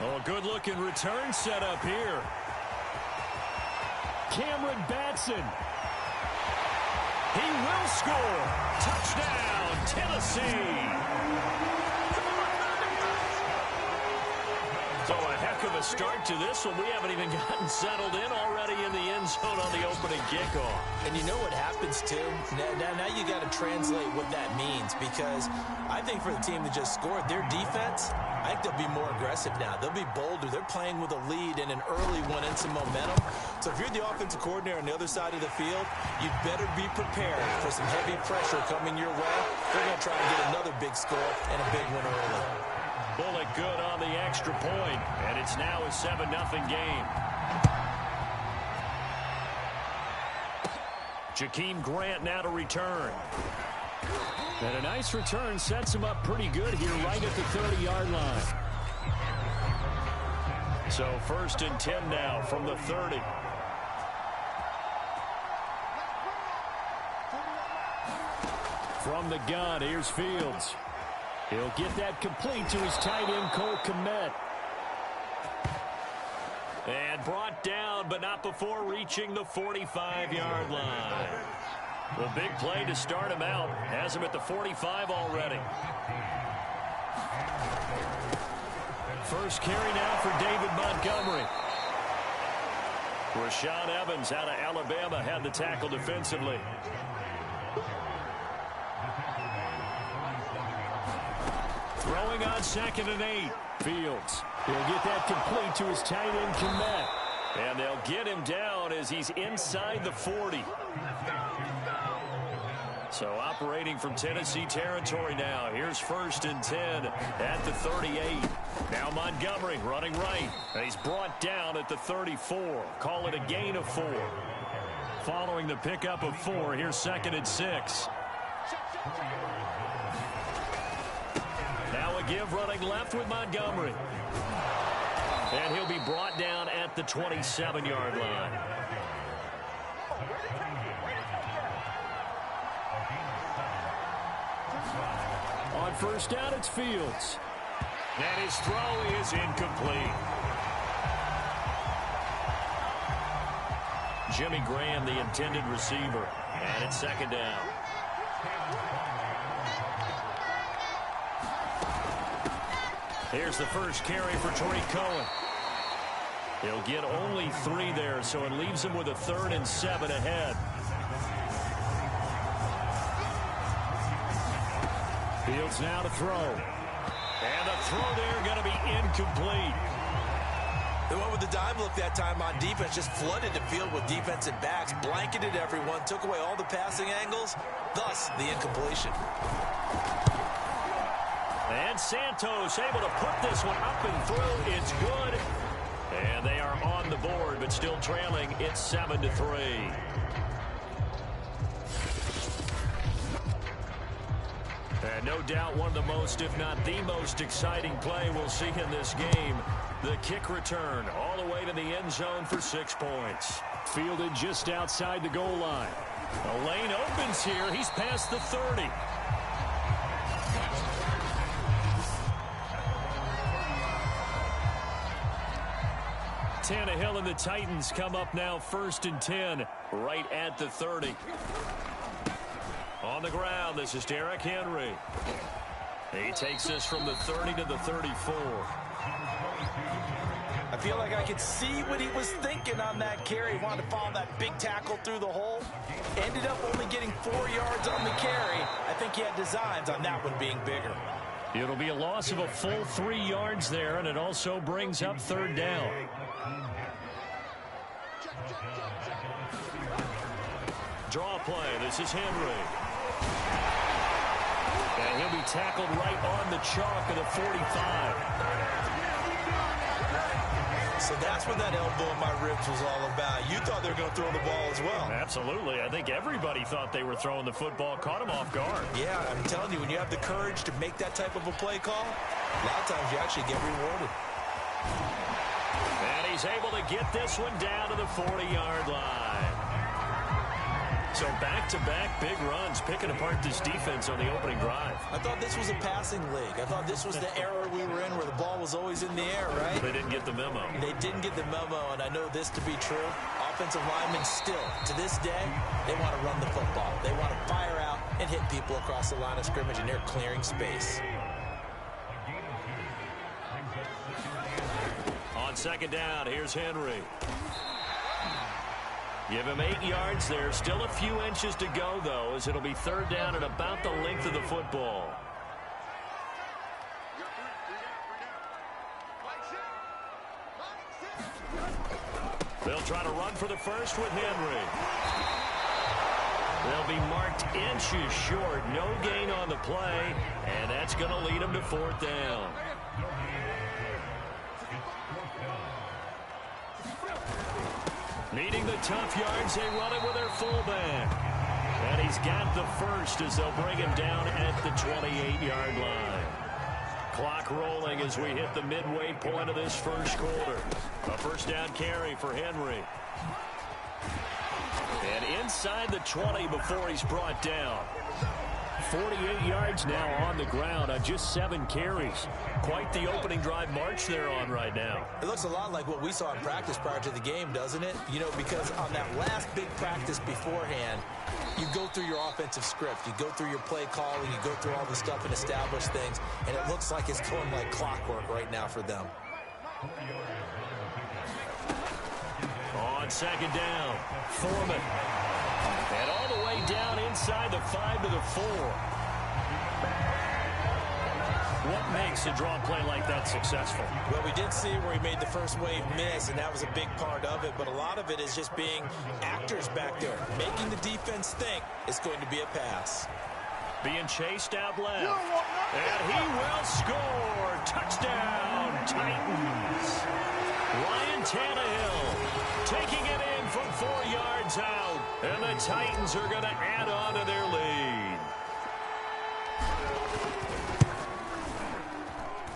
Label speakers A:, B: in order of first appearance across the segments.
A: Oh, good-looking return set up here. Cameron Batson. He will score. Touchdown, Tennessee. So a heck of a start to this one. We haven't even gotten settled in already in the end zone on the opening kickoff.
B: And you know what happens, too? Now you got to translate what that means, because I think for the team that just scored, their defense, I think they'll be more aggressive now. They'll be bolder. They're playing with a lead and an early one and some momentum. So if you're the offensive coordinator on the other side of the field, you better be prepared for some heavy pressure coming your way. They're going to try and get another big score and a big one early.
A: Bullet good on the extra point, and it's now a 7-0 game. Jakeem Grant now to return. And a nice return sets him up pretty good here right at the 30-yard line. So 1st and 10 now from the 30. From the gun, here's Fields. He'll get that complete to his tight end, Cole Kmet. And brought down, but not before reaching the 45-yard line. The big play to start him out. Has him at the 45 already. First carry now for David Montgomery. Rashaan Evans out of Alabama had the tackle defensively. Throwing on 2nd and 8. Fields. He'll get that complete to his tight end, Kmet. And they'll get him down as he's inside the 40. So operating from Tennessee territory now. Here's 1st and 10 at the 38. Now Montgomery running right. And he's brought down at the 34. Call it a gain of 4. Following the pickup of 4, here's 2nd and 6. Now a give running left with Montgomery. And he'll be brought down at the 27-yard line. On 1st down, it's Fields. And his throw is incomplete. Jimmy Graham, the intended receiver. And it's 2nd down. Here's the first carry for Tariq Cohen. He'll get only 3 there, so it leaves him with a 3rd and 7 ahead. Fields now to throw. And the throw there going to be incomplete.
B: They went with the dive look that time on defense, just flooded the field with defensive backs, blanketed everyone, took away all the passing angles, thus the incompletion.
A: And Santos able to put this one up and through. It's good. And they are on the board, but still trailing. It's 7-3. And no doubt one of the most, if not the most exciting play we'll see in this game. The kick return all the way to the end zone for 6 points. Fielded just outside the goal line. The lane opens here. He's past the 30. Tannehill and the Titans come up now 1st and 10 right at the 30. On the ground, this is Derrick Henry. He takes this from the 30 to the 34.
B: I feel like I could see what he was thinking on that carry. He wanted to follow that big tackle through the hole. Ended up only getting 4 yards on the carry. I think he had designs on that one being bigger.
A: It'll be a loss of a full 3 yards there, and it also brings up 3rd down. Draw play. This is Henry. And he'll be tackled right on the chalk of the 45.
B: So that's what that elbow in my ribs was all about. You thought they were going to throw the ball as well.
A: Absolutely. I think everybody thought they were throwing the football. Caught him off guard.
B: Yeah, I'm telling you, when you have the courage to make that type of a play call, a lot of times you actually get rewarded.
A: And he's able to get this one down to the 40-yard line. So back-to-back big runs, picking apart this defense on the opening drive.
B: I thought this was a passing league. I thought this was the era we were in where the ball was always in the air, right?
A: They didn't get the memo.
B: They didn't get the memo, and I know this to be true. Offensive linemen still, to this day, they want to run the football. They want to fire out and hit people across the line of scrimmage, and they're clearing space.
A: On second down, here's Henry. Give him 8 yards there. Still a few inches to go, though, as it'll be third down at about the length of the football. They'll try to run for the first with Henry. They'll be marked inches short. No gain on the play, and that's going to lead them to fourth down. Needing the tough yards, they run it with their fullback. And he's got the first as they'll bring him down at the 28-yard line. Clock rolling as we hit the midway point of this first quarter. A first down carry for Henry. And inside the 20 before he's brought down. 48 yards now on the ground on just 7 carries. Quite the opening drive march they're on right now.
B: It looks a lot like what we saw in practice prior to the game, doesn't it? You know, because on that last big practice beforehand, you go through your offensive script. You go through your play calling. You go through all the stuff and establish things. And it looks like it's going like clockwork right now for them.
A: On second down, Foreman. And all the way down inside the 5 to the 4. What makes a draw play like that successful?
B: Well, we did see where he made the first wave miss, and that was a big part of it. But a lot of it is just being actors back there, making the defense think it's going to be a pass.
A: Being chased out left. And he will score. Touchdown, Titans. Ryan Tannehill taking it in from 4 yards out. And the Titans are going to add on to their lead.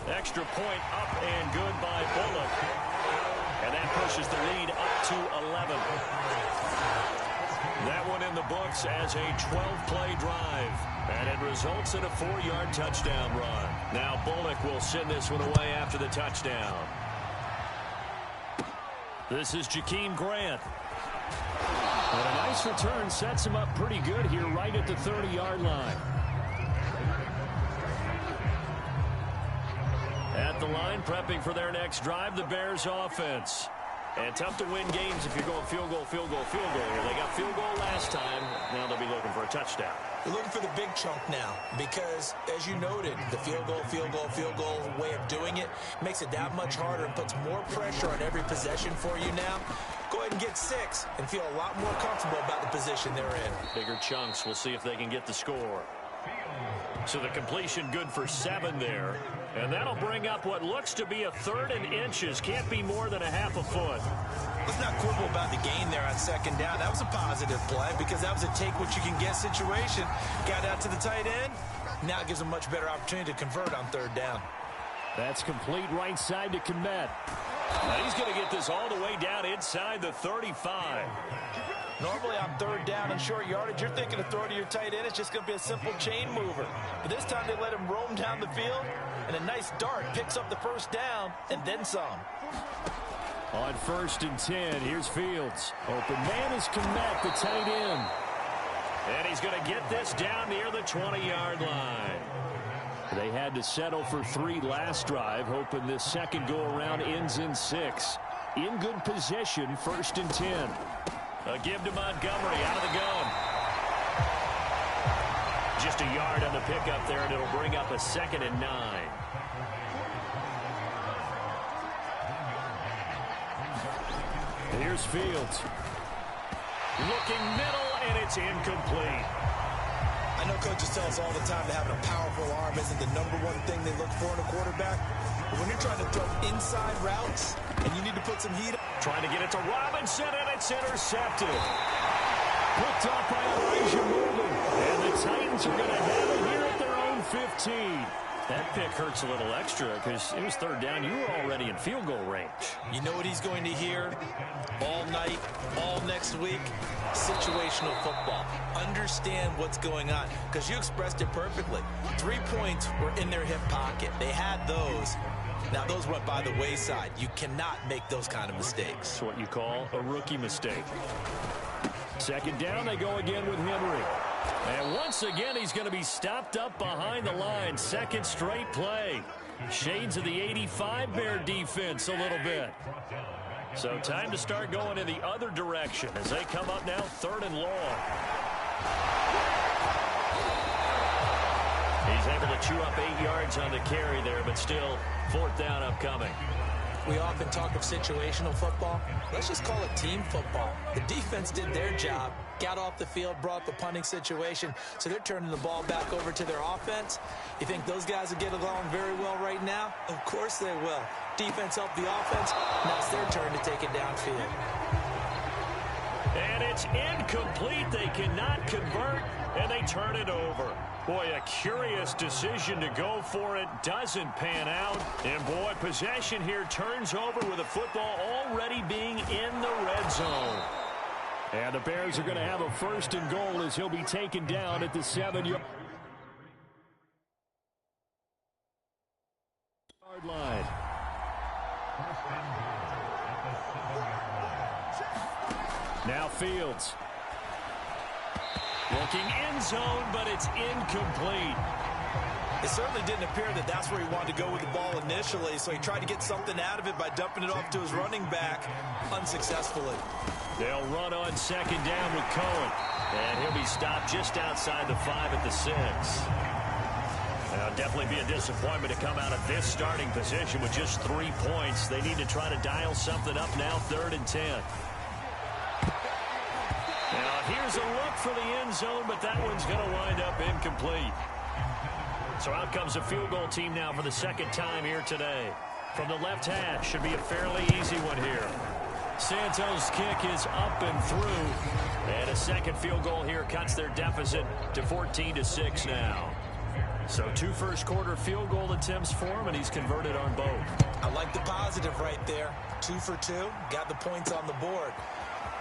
A: Extra point up and good by Bullock. And that pushes the lead up to 11. That one in the books as a 12-play drive. And it results in a 4-yard touchdown run. Now Bullock will send this one away after the touchdown. This is Jakeem Grant. And a nice return sets him up pretty good here right at the 30-yard line. At the line, prepping for their next drive, the Bears offense. And tough to win games if you're going field goal, field goal, field goal. They got field goal last time. Now they'll be looking for a touchdown.
B: They're looking for the big chunk now because, as you noted, the field goal way of doing it makes it that much harder and puts more pressure on every possession for you now. Go ahead and get 6 and feel a lot more comfortable about the position they're in.
A: Bigger chunks. We'll see if they can get the score. So the completion good for 7 there. And that'll bring up what looks to be a 3rd and inches. Can't be more than a half a foot.
B: Let's not quibble about the gain there on second down. That was a positive play because that was a take-what-you-can-get situation. Got out to the tight end. Now it gives them a much better opportunity to convert on 3rd down.
A: That's complete right side to Kmet. Now he's going to get this all the way down inside the 35.
B: Normally on 3rd down and short yardage, you're thinking of throwing to your tight end. It's just going to be a simple chain mover. But this time they let him roam down the field, and a nice dart picks up the first down and then some.
A: On 1st and 10, here's Fields. Open man is Kmet, the tight end. And he's going to get this down near the 20-yard line. They had to settle for 3 last drive, hoping this second go-around ends in 6. In good position, 1st and 10. A give to Montgomery out of the gun. Just a yard on the pickup there, and it'll bring up a 2nd and 9. Here's Fields. Looking middle, and it's incomplete.
B: I know coaches tell us all the time that having a powerful arm isn't the #1 thing they look for in a quarterback. But when you're trying to throw inside routes and you need to put some heat up.
A: Trying to get it to Robinson, and it's intercepted. Picked up by Elijah Molden. And the Titans are going to have it here at their own 15. That pick hurts a little extra because it was third down. You were already in field goal range.
B: You know what he's going to hear all night, all next week? Situational football. Understand what's going on, because you expressed it perfectly. 3 points were in their hip pocket. They had those. Now, those went by the wayside. You cannot make those kind of mistakes.
A: It's what you call a rookie mistake. Second down, they go again with Henry. And once again, he's going to be stopped up behind the line. Second straight play. Shades of the 85 Bear defense a little bit. So time to start going in the other direction as they come up now 3rd and long. He's able to chew up 8 yards on the carry there, but still 4th down upcoming.
B: We often talk of situational football. Let's just call it team football. The defense did their job, got off the field, brought the punting situation, so they're turning the ball back over to their offense. You think those guys will get along very well right now? Of course they will. Defense helped the offense. Now it's their turn to take it downfield.
A: And it's incomplete. They cannot convert, and they turn it over. Boy, a curious decision to go for it. Doesn't pan out. And, boy, possession here turns over with the football already being in the red zone. And the Bears are going to have a 1st and goal as he'll be taken down at the 7-yard line. Now Fields. Looking end zone, but it's incomplete.
B: It certainly didn't appear that that's where he wanted to go with the ball initially, so he tried to get something out of it by dumping it off to his running back unsuccessfully.
A: They'll run on 2nd down with Cohen. And he'll be stopped just outside the 5 at the 6. Now, definitely be a disappointment to come out of this starting position with just 3 points. They need to try to dial something up now, 3rd and 10. Now, here's a look for the end zone, but that one's going to wind up incomplete. So out comes a field goal team now for the 2nd time here today. From the left hash, should be a fairly easy one here. Santos' kick is up and through. And a 2nd field goal here cuts their deficit to 14-6 now. So 2 first-quarter field goal attempts for him, and he's converted on both.
B: I like the positive right there. 2 for 2, got the points on the board.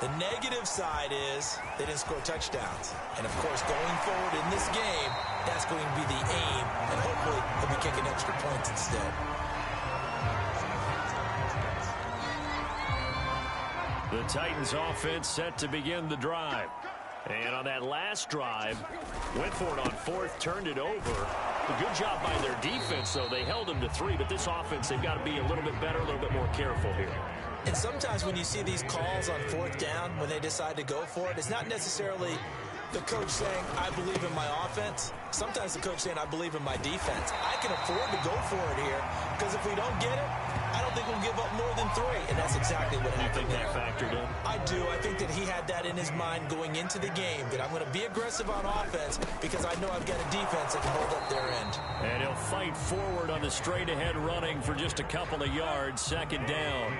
B: The negative side is they didn't score touchdowns. And, of course, going forward in this game, that's going to be the aim, and hopefully he'll be kicking extra points instead.
A: The Titans offense set to begin the drive. And on that last drive, went for it on 4th, turned it over. A good job by their defense, though. They held them to 3, but this offense, they've got to be a little bit better, a little bit more careful here.
B: And sometimes when you see these calls on 4th down, when they decide to go for it, it's not necessarily the coach saying, I believe in my offense. Sometimes the coach saying, I believe in my defense. I can afford to go for it here, because if we don't get it, I don't think we'll give up more than 3. And that's exactly what happened there.
A: You think that factored in?
B: I do. I think that he had that in his mind going into the game, that I'm going to be aggressive on offense because I know I've got a defense that can hold up their end. And
A: he'll fight forward on the straight-ahead running for just a couple of yards. 2nd down.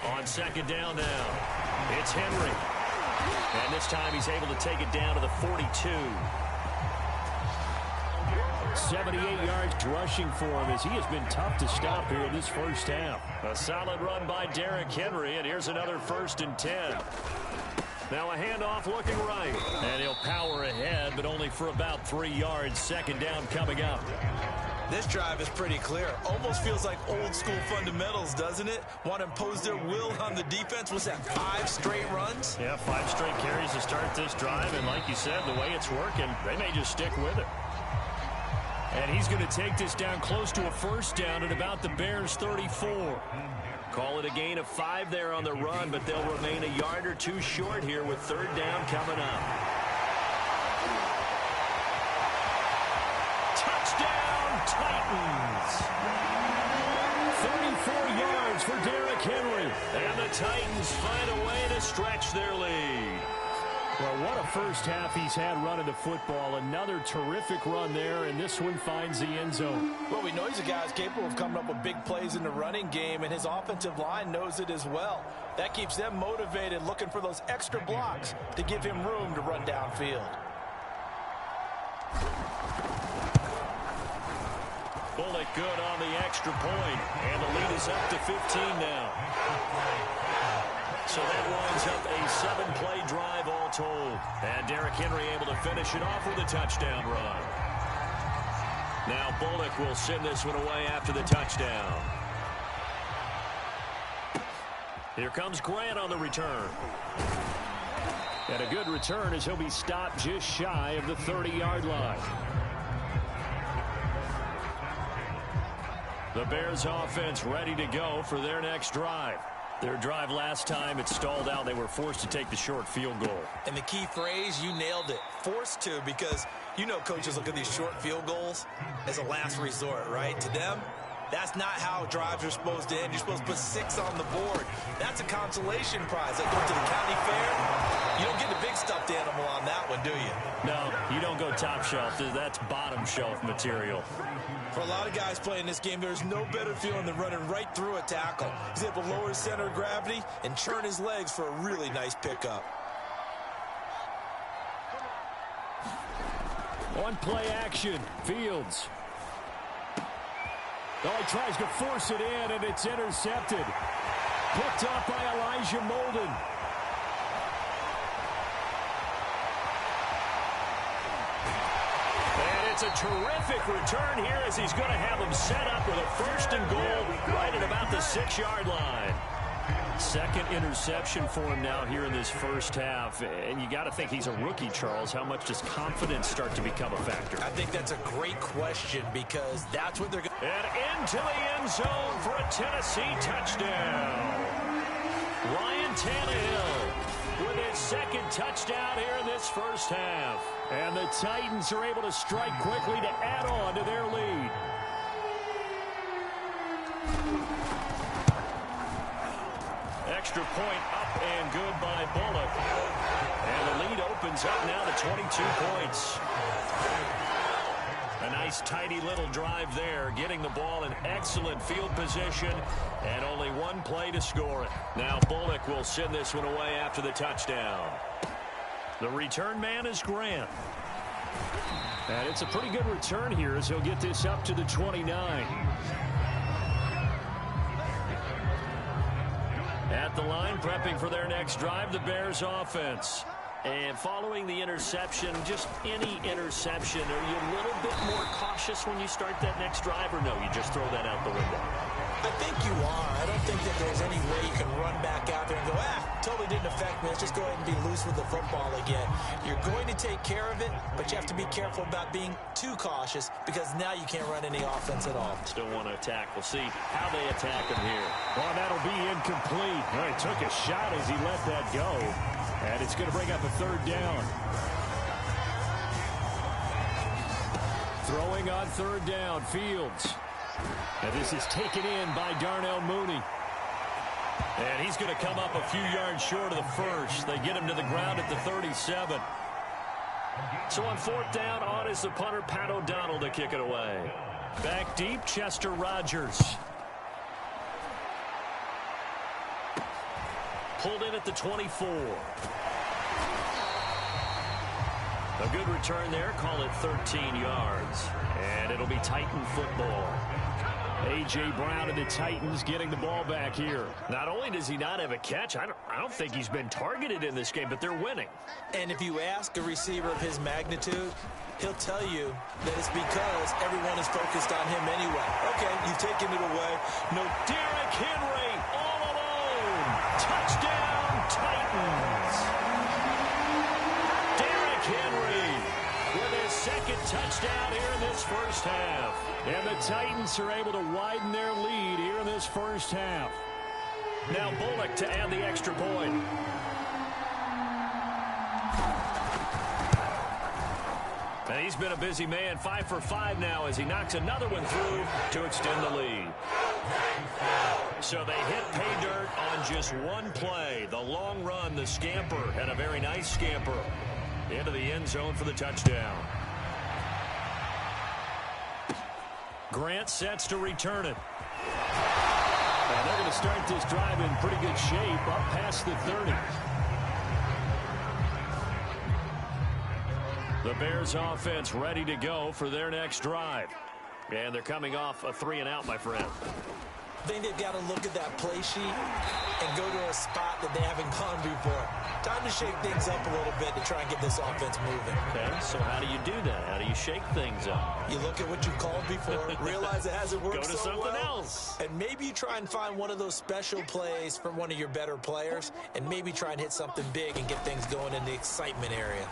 A: On 2nd down now, it's Henry. And this time he's able to take it down to the 42. 78 yards rushing for him as he has been tough to stop here in this first half. A solid run by Derrick Henry, and here's another 1st and 10. Now a handoff looking right. And he'll power ahead, but only for about 3 yards. 2nd down coming up.
B: This drive is pretty clear. Almost feels like old school fundamentals, doesn't it? Want to impose their will on the defense. Was that 5 straight runs?
A: Yeah, 5 straight carries to start this drive. And like you said, the way it's working, they may just stick with it. And he's going to take this down close to a 1st down at about the Bears' 34. Call it a gain of 5 there on the run, but they'll remain a yard or 2 short here with 3rd down coming up. Touchdown, Titans! 34 yards for Derrick Henry. And the Titans find a way to stretch their lead. Well, what a first half he's had running the football. Another terrific run there, and this one finds the end zone.
B: Well, we know he's a guy who's capable of coming up with big plays in the running game, and his offensive line knows it as well. That keeps them motivated, looking for those extra blocks to give him room to run downfield.
A: Bullock good on the extra point, and the lead is up to 15 now. So that winds up a 7-play drive all told. And Derrick Henry able to finish it off with a touchdown run. Now Bullock will send this one away after the touchdown. Here comes Grant on the return. And a good return as he'll be stopped just shy of the 30-yard line. The Bears offense ready to go for their next drive. Their drive last time, it stalled out. They were forced to take the short field goal.
B: And the key phrase, you nailed it, forced to, because you know coaches look at these short field goals as a last resort, right? To them, that's not how drives are supposed to end. You're supposed to put 6 on the board. That's a consolation prize. Like going to the county fair, you don't get the big stuffed animal on that one, do you?
A: No, you don't go top shelf. That's bottom shelf material.
B: For a lot of guys playing this game, there's no better feeling than running right through a tackle. He's able to lower his center of gravity and churn his legs for a really nice pickup.
A: On play action, Fields. Oh, he tries to force it in, and it's intercepted. Picked up by Elijah Molden. It's a terrific return here as he's going to have them set up with a 1st and goal right at about the 6-yard line. Second interception for him now here in this first half. And you got to think he's a rookie, Charles. How much does confidence start to become a factor?
B: I think that's a great question because that's what they're going to...
A: And into the end zone for a Tennessee touchdown. Ryan Tannehill with his 2nd touchdown here in this first half. And the Titans are able to strike quickly to add on to their lead. Extra point up and good by Bullock. And the lead opens up now to 22 points. A nice tidy little drive there, getting the ball in excellent field position, and only 1 play to score it. Now Bullock will send this one away after the touchdown. The return man is Grant. And it's a pretty good return here as he'll get this up to the 29. At the line, prepping for their next drive, the Bears offense. And following the interception, just any interception, are you a little bit more cautious when you start that next drive, or no, you just throw that out the window?
B: I think you are. I don't think that there's any way you can run back out there and go, totally didn't affect me. Let's just go ahead and be loose with the football again. You're going to take care of it, but you have to be careful about being too cautious because now you can't run any offense at all.
A: Still want to attack. We'll see how they attack him here. Well, that'll be incomplete. Well, he took a shot as he let that go. And it's going to bring up a 3rd down. Throwing on 3rd down, Fields. And this is taken in by Darnell Mooney. And he's going to come up a few yards short of the 1st. They get him to the ground at the 37. So on 4th down, on is the punter, Pat O'Donnell, to kick it away. Back deep, Chester Rogers. Pulled in at the 24. A good return there, call it 13 yards. And it'll be Titan football. A.J. Brown and the Titans getting the ball back here. Not only does he not have a catch, I don't think he's been targeted in this game, but they're winning.
B: And if you ask a receiver of his magnitude, he'll tell you that it's because everyone is focused on him anyway. Okay, you've taken it away. No,
A: Derrick Henry all alone. Touchdown, Titans. Derrick Henry with his 2nd touchdown here in this first half. And the Titans are able to widen their lead here in this first half. Now Bullock to add the extra point. And he's been a busy man, 5 for 5 now as he knocks another one through to extend the lead. So they hit pay dirt on just 1 play. The long run, the scamper, and a very nice scamper into the end zone for the touchdown. Grant sets to return it. And they're going to start this drive in pretty good shape up past the 30. The Bears offense ready to go for their next drive. And they're coming off a 3-and-out, my friend.
B: I think they've got to look at that play sheet and go to a spot that they haven't gone before. Time to shake things up a little bit to try and get this offense moving.
A: Okay, so how do you do that? How do you shake things up?
B: You look at what you've called before, realize it hasn't worked
A: so well. Go to something else.
B: And maybe you try and find one of those special plays from one of your better players, and maybe try and hit something big and get things going in the excitement area.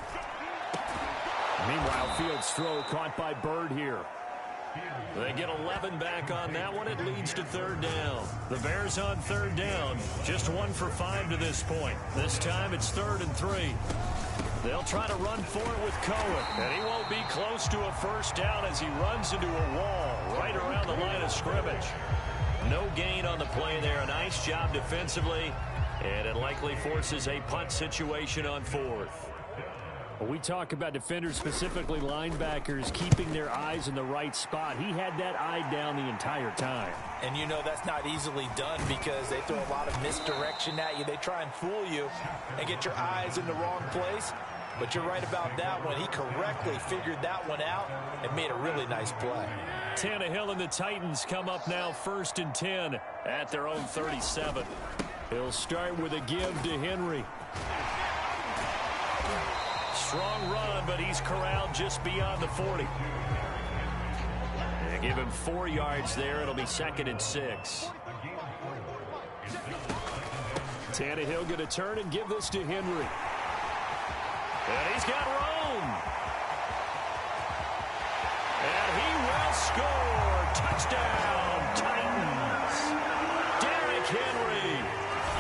A: Meanwhile, Fields' throw caught by Bird here. They get 11 back on that one. It leads to third down. The Bears on third down. Just 1 for 5 to this point. This time it's 3rd and 3. They'll try to run for it with Cohen. And he won't be close to a first down as he runs into a wall right around the line of scrimmage. No gain on the play there. A nice job defensively. And it likely forces a punt situation on 4th. We talk about defenders, specifically linebackers, keeping their eyes in the right spot. He had that eye down the entire time.
B: And you know that's not easily done because they throw a lot of misdirection at you. They try and fool you and get your eyes in the wrong place. But you're right about that one. He correctly figured that one out and made a really nice play.
A: Tannehill and the Titans come up now 1st and 10 at their own 37. He'll start with a give to Henry. Strong run, but he's corralled just beyond the 40. They give him 4 yards there. It'll be 2nd and 6. Tannehill going to turn and give this to Henry. And he's got room. And he will score. Touchdown, Titans. Derrick Henry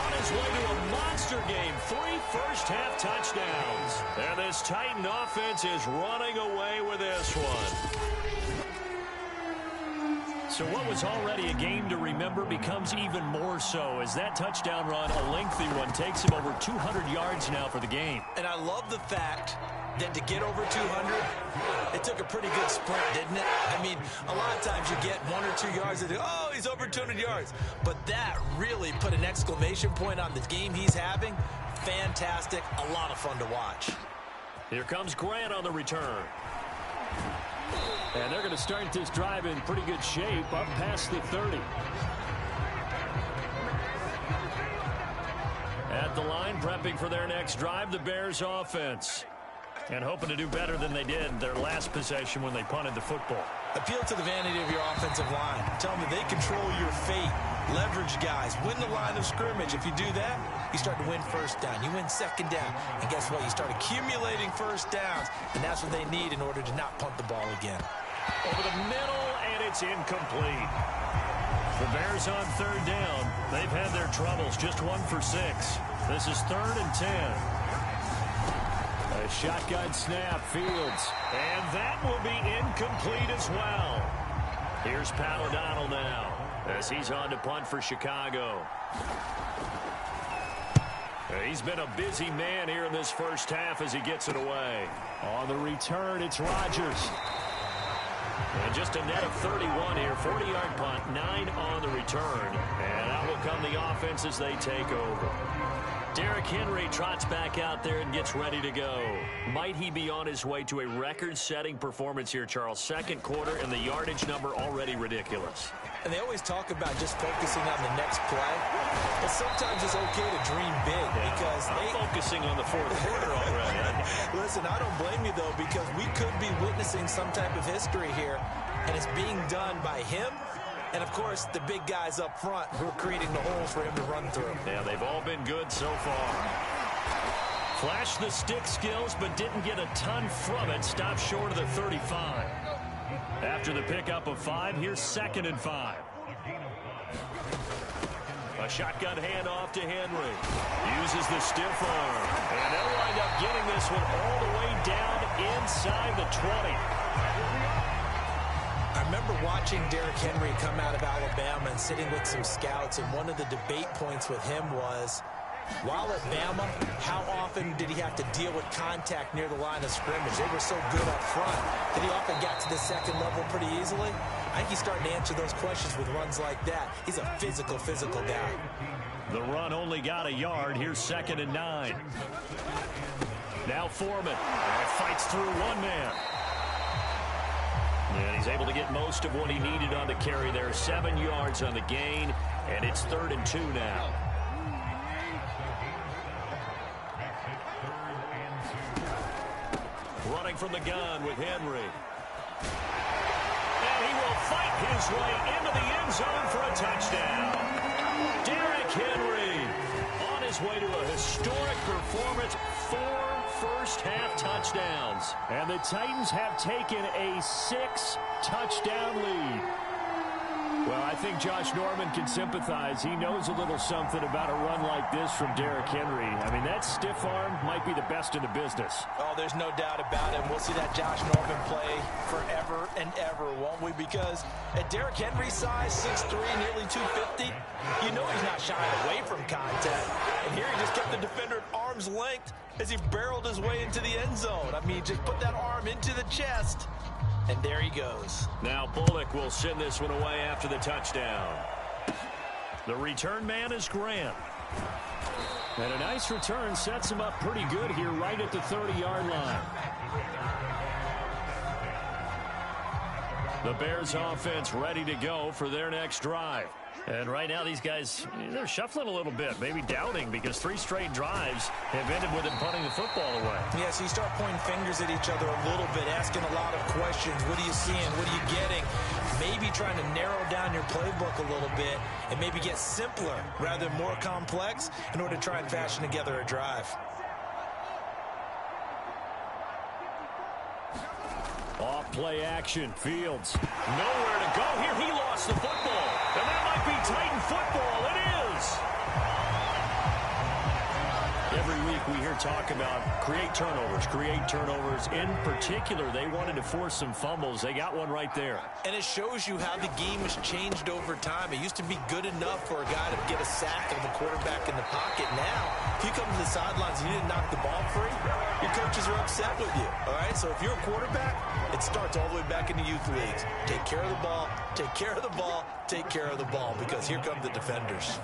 A: on his way to a monster game. 3 first-half touchdowns. And this Titan offense is running away with this one. So what was already a game to remember becomes even more so as that touchdown run, a lengthy one, takes him over 200 yards now for the game.
B: And I love the fact that to get over 200, it took a pretty good sprint, didn't it? I mean, a lot of times you get 1 or 2 yards and oh, he's over 200 yards. But that really put an exclamation point on the game he's having. Fantastic. A lot of fun to watch.
A: Here comes Grant on the return. And they're going to start this drive in pretty good shape up past the 30. At the line, prepping for their next drive, the Bears offense. And hoping to do better than they did their last possession when they punted the football.
B: Appeal to the vanity of your offensive line. Tell them they control your fate. Leverage guys. Win the line of scrimmage. If you do that, you start to win first down. You win second down. And guess what? You start accumulating first downs. And that's what they need in order to not punt the ball again.
A: Over the middle, and it's incomplete. The Bears on third down. They've had their troubles. Just 1 for 6. This is 3rd and 10. A shotgun snap, Fields. And that will be incomplete as well. Here's Pat O'Donnell now as he's on to punt for Chicago. He's been a busy man here in this first half as he gets it away. On the return, it's Rodgers. And just a net of 31 here. 40-yard punt, 9 on the return. And out will come the offense as they take over. Derrick Henry trots back out there and gets ready to go. Might he be on his way to a record-setting performance here, Charles? 2nd quarter, and the yardage number already ridiculous.
B: And they always talk about just focusing on the next play. But sometimes it's okay to dream big because
A: I'm focusing on the 4th quarter already.
B: Listen, I don't blame you, though, because we could be witnessing some type of history here, and it's being done by him. And, of course, the big guys up front who are creating the holes for him to run through.
A: Yeah, they've all been good so far. Flashed the stick skills, but didn't get a ton from it. Stopped short of the 35. After the pickup of 5, here's 2nd and 5. A shotgun handoff to Henry. Uses the stiff arm. And they'll wind up getting this one all the way down inside the 20.
B: I remember watching Derrick Henry come out of Alabama and sitting with some scouts, and one of the debate points with him was, while at Bama, how often did he have to deal with contact near the line of scrimmage? They were so good up front that he often got to the second level pretty easily. I think he's starting to answer those questions with runs like that. He's a physical guy.
A: The run only got a yard. Here's 2nd and 9. Now Foreman fights through one man. And He's able to get most of what he needed on the carry there. 7 yards on the gain, and it's 3rd and 2 now. Running from the gun with Henry. And he will fight his way into the end zone for a touchdown. Derrick Henry on his way to a historic performance. 4 first-half touchdowns. And the Titans have taken a 6-touchdown lead. Well, I think Josh Norman can sympathize. He knows a little something about a run like this from Derrick Henry. I mean, that stiff arm might be the best in the business.
B: Oh, there's no doubt about it. We'll see that Josh Norman play forever and ever, won't we? Because at Derrick Henry's size, 6'3", nearly 250, you know he's not shying away from contact. And here he just kept the defender at arm's length as he barreled his way into the end zone. I mean, just put that arm into the chest. And there he goes.
A: Now Bullock will send this one away after the touchdown. The return man is Grant. And a nice return sets him up pretty good here right at the 30-yard line. The Bears offense ready to go for their next drive. And right now these guys, they're shuffling a little bit, maybe doubting, because 3 straight drives have ended with them punting the football away.
B: Yeah, so you start pointing fingers at each other a little bit, asking a lot of questions. What are you seeing? What are you getting? Maybe trying to narrow down your playbook a little bit and maybe get simpler rather than more complex in order to try and fashion together a drive.
A: Off play action. Fields. Nowhere to go here. He lost the football. And that might be Titan football. It is. Every week we hear talk about create turnovers. In particular, they wanted to force some fumbles. They got one right there.
B: And it shows you how the game has changed over time. It used to be good enough for a guy to get a sack of the quarterback in the pocket. Now, if you come to the sidelines and you didn't knock the ball free, your coaches are upset with you. All right? So if you're a quarterback, it starts all the way back in the youth leagues. Take care of the ball, take care of the ball, take care of the ball, because here come the defenders.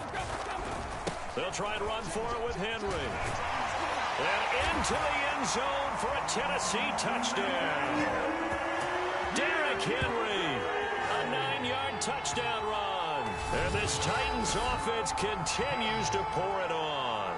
A: They'll try and run for it with Henry. And into the end zone for a Tennessee touchdown. Derrick Henry, a 9-yard touchdown run. And this Titans offense continues to pour it on.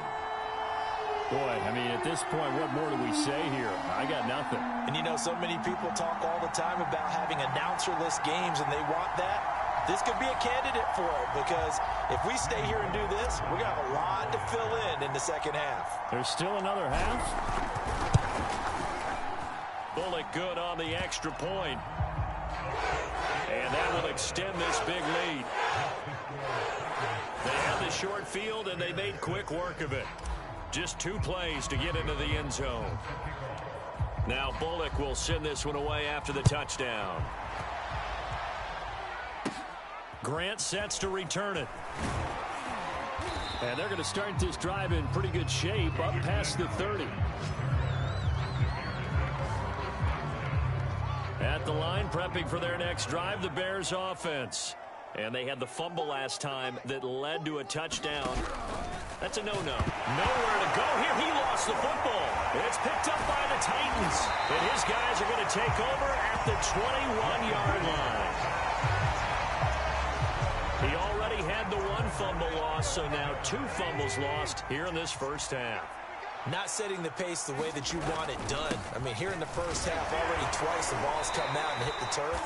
A: Boy, I mean, at this point, what more do we say here? I got nothing.
B: And you know, so many people talk all the time about having announcer-less games, and they want that. This could be a candidate for it, because if we stay here and do this, we're going to have a lot to fill in the second half.
A: There's still another half. Bullock good on the extra point. And that will extend this big lead. They had the short field, and they made quick work of it. Just 2 plays to get into the end zone. Now Bullock will send this one away after the touchdown. Grant sets to return it. And they're going to start this drive in pretty good shape, up past the 30. At the line, prepping for their next drive, the Bears offense. And they had the fumble last time that led to a touchdown. That's a no-no. Nowhere to go here. He lost the football. It's picked up by the Titans. And his guys are going to take over at the 21-yard line. He already had the 1 fumble loss, so now 2 fumbles lost here in this first half.
B: Not setting the pace the way that you want it done. I mean, here in the first half, already twice the ball's come out and hit the turf.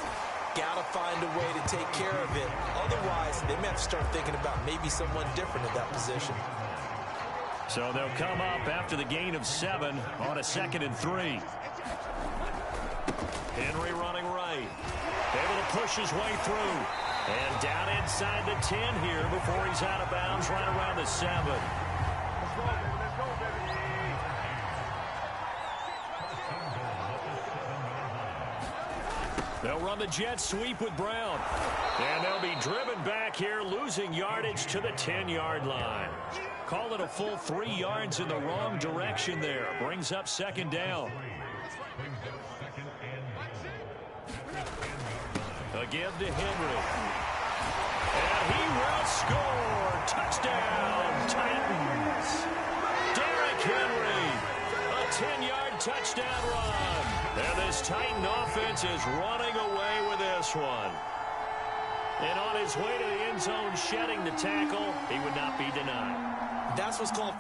B: Got to find a way to take care of it. Otherwise, they may have to start thinking about maybe someone different at that position.
A: So they'll come up after the gain of 7 on a 2nd and 3. Henry running right. Able to push his way through. And down inside the 10 here before he's out of bounds right around the 7. They'll run the jet sweep with Brown. And they'll be driven back here, losing yardage to the 10-yard line. Call it a full 3 yards in the wrong direction there. Brings up 2nd down. Again to Henry. And he will score. Touchdown, Titans. Derrick Henry, a 10-yard touchdown run. And this Titan offense is running away with this one. And on his way to the end zone, shedding the tackle, he would not be denied.
B: That's what's called